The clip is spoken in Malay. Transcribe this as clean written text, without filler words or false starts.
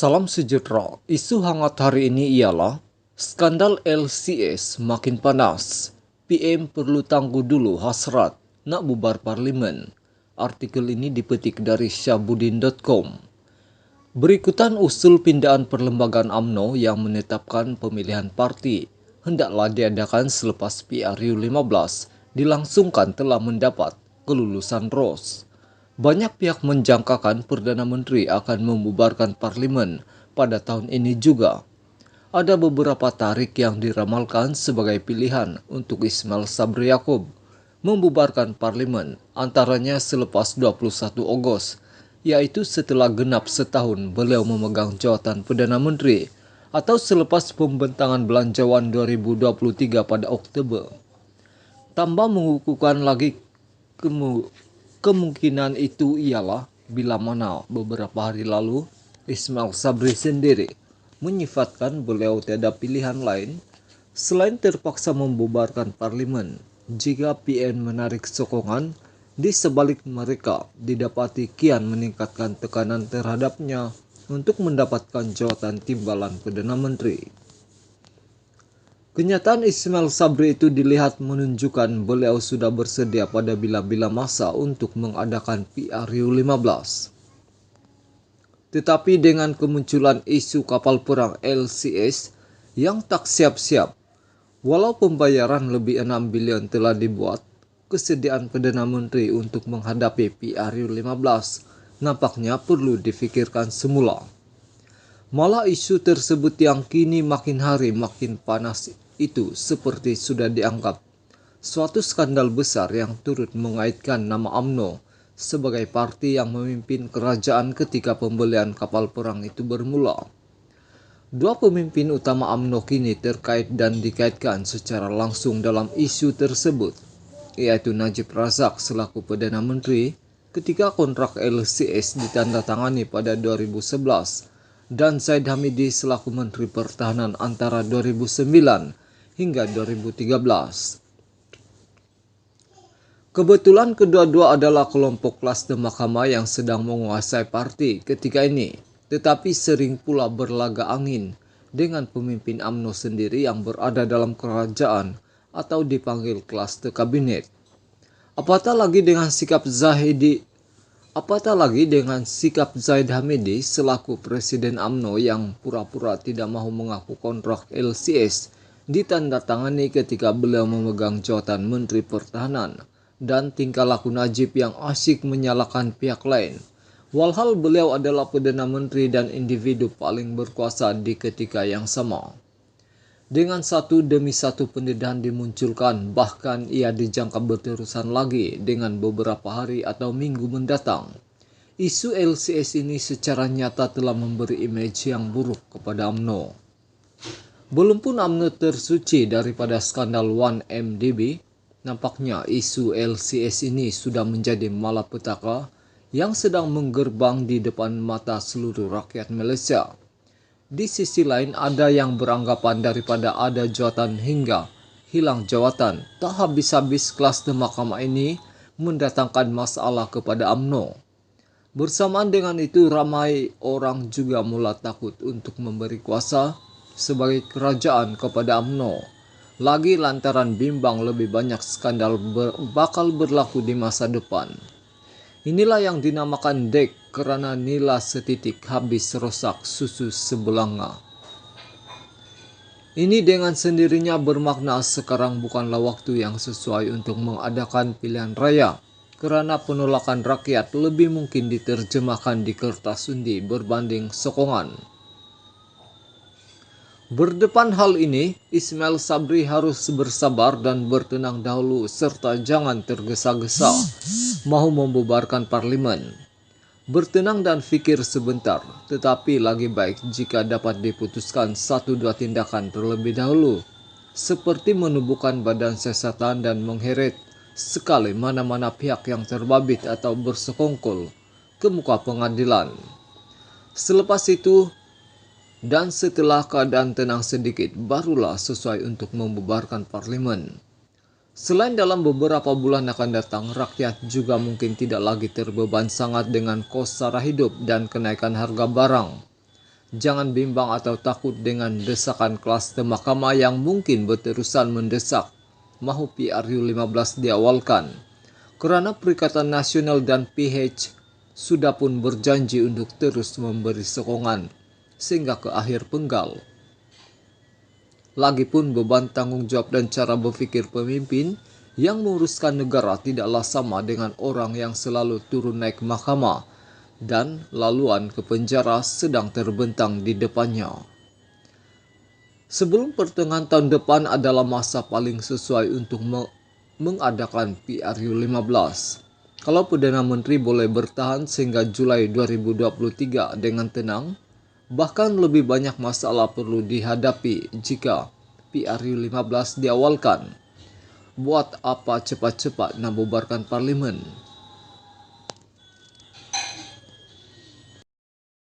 Salam sejahtera. Isu hangat hari ini ialah skandal LCS makin panas. PM perlu tangguh dulu hasrat nak bubar parlimen. Artikel ini dipetik dari syahbudin.com. Berikutan usul pindahan perlembagaan UMNO yang menetapkan pemilihan parti hendaklah diadakan selepas PRU 15 dilangsungkan telah mendapat kelulusan ROS. Banyak pihak menjangkakan Perdana Menteri akan membubarkan parlimen pada tahun ini juga. Ada beberapa tarik yang diramalkan sebagai pilihan untuk Ismail Sabri Yaakob membubarkan parlimen, antaranya selepas 21 Ogos, yaitu setelah genap setahun beliau memegang jawatan Perdana Menteri, atau selepas pembentangan belanjawan 2023 pada Oktober. Tambah mengukuhkan lagi kemungkinan itu ialah bila mana beberapa hari lalu Ismail Sabri sendiri menyifatkan beliau tiada pilihan lain selain terpaksa membubarkan parlimen jika PN menarik sokongan di sebalik mereka didapati kian meningkatkan tekanan terhadapnya untuk mendapatkan jawatan timbalan Perdana Menteri. Kenyataan Ismail Sabri itu dilihat menunjukkan beliau sudah bersedia pada bila-bila masa untuk mengadakan PRU 15. Tetapi dengan kemunculan isu kapal perang LCS yang tak siap-siap, walau pembayaran lebih 6 bilion telah dibuat, kesediaan Perdana Menteri untuk menghadapi PRU 15 nampaknya perlu difikirkan semula. Malah isu tersebut yang kini makin hari makin panas itu seperti sudah dianggap suatu skandal besar yang turut mengaitkan nama UMNO sebagai parti yang memimpin kerajaan ketika pembelian kapal perang itu bermula. Dua pemimpin utama UMNO kini terkait dan dikaitkan secara langsung dalam isu tersebut, yaitu Najib Razak selaku Perdana Menteri ketika kontrak LCS ditandatangani pada 2011 dan Zaid Hamidi selaku Menteri Pertahanan antara 2009 hingga 2013. Kebetulan kedua-dua adalah kelompok kelas mahkamah yang sedang menguasai parti ketika ini, tetapi sering pula berlaga angin dengan pemimpin UMNO sendiri yang berada dalam kerajaan atau dipanggil kelas kabinet. Apatah lagi dengan sikap Zaid Hamidi selaku Presiden UMNO yang pura-pura tidak mahu mengaku kontrak LCS ditandatangani ketika beliau memegang jawatan Menteri Pertahanan, dan tingkah laku Najib yang asyik menyalahkan pihak lain. Walhal beliau adalah Perdana Menteri dan individu paling berkuasa di ketika yang sama. Dengan satu demi satu pendedahan dimunculkan, bahkan ia dijangka berterusan lagi dengan beberapa hari atau minggu mendatang. Isu LCS ini secara nyata telah memberi image yang buruk kepada UMNO. Belum pun UMNO tersuci daripada skandal 1MDB, nampaknya isu LCS ini sudah menjadi malapetaka yang sedang menggerbang di depan mata seluruh rakyat Malaysia. Di sisi lain ada yang beranggapan daripada ada jawatan hingga hilang jawatan, tak habis-habis kelas mahkamah ini mendatangkan masalah kepada UMNO. Bersamaan dengan itu ramai orang juga mula takut untuk memberi kuasa sebagai kerajaan kepada UMNO. Lagi lantaran bimbang lebih banyak skandal bakal berlaku di masa depan. Inilah yang dinamakan dek kerana nila setitik habis rosak susu sebelanga. Ini dengan sendirinya bermakna sekarang bukanlah waktu yang sesuai untuk mengadakan pilihan raya, kerana penolakan rakyat lebih mungkin diterjemahkan di kertas undi berbanding sokongan. Berdepan hal ini, Ismail Sabri harus bersabar dan bertenang dahulu serta jangan tergesa-gesa mahu membubarkan parlimen. Bertenang dan fikir sebentar, tetapi lagi baik jika dapat diputuskan 1-2 tindakan terlebih dahulu, seperti menubuhkan badan siasatan dan mengheret sekali mana-mana pihak yang terbabit atau bersekongkol ke muka pengadilan. Selepas itu, dan setelah keadaan tenang sedikit, barulah sesuai untuk membubarkan parlimen. Selain dalam beberapa bulan akan datang, rakyat juga mungkin tidak lagi terbeban sangat dengan kos sara hidup dan kenaikan harga barang. Jangan bimbang atau takut dengan desakan klaster mahkamah yang mungkin berterusan mendesak mahu PRU 15 diawalkan. Kerana Perikatan Nasional dan PH sudah pun berjanji untuk terus memberi sokongan sehingga ke akhir penggal. Lagipun beban tanggung jawab dan cara berfikir pemimpin yang menguruskan negara tidaklah sama dengan orang yang selalu turun naik mahkamah dan laluan ke penjara sedang terbentang di depannya. Sebelum pertengahan tahun depan adalah masa paling sesuai untuk mengadakan PRU 15. Kalau Perdana Menteri boleh bertahan sehingga Julai 2023 dengan tenang, bahkan lebih banyak masalah perlu dihadapi jika PRU 15 diawalkan. Buat apa cepat-cepat nak bubarkan parlimen?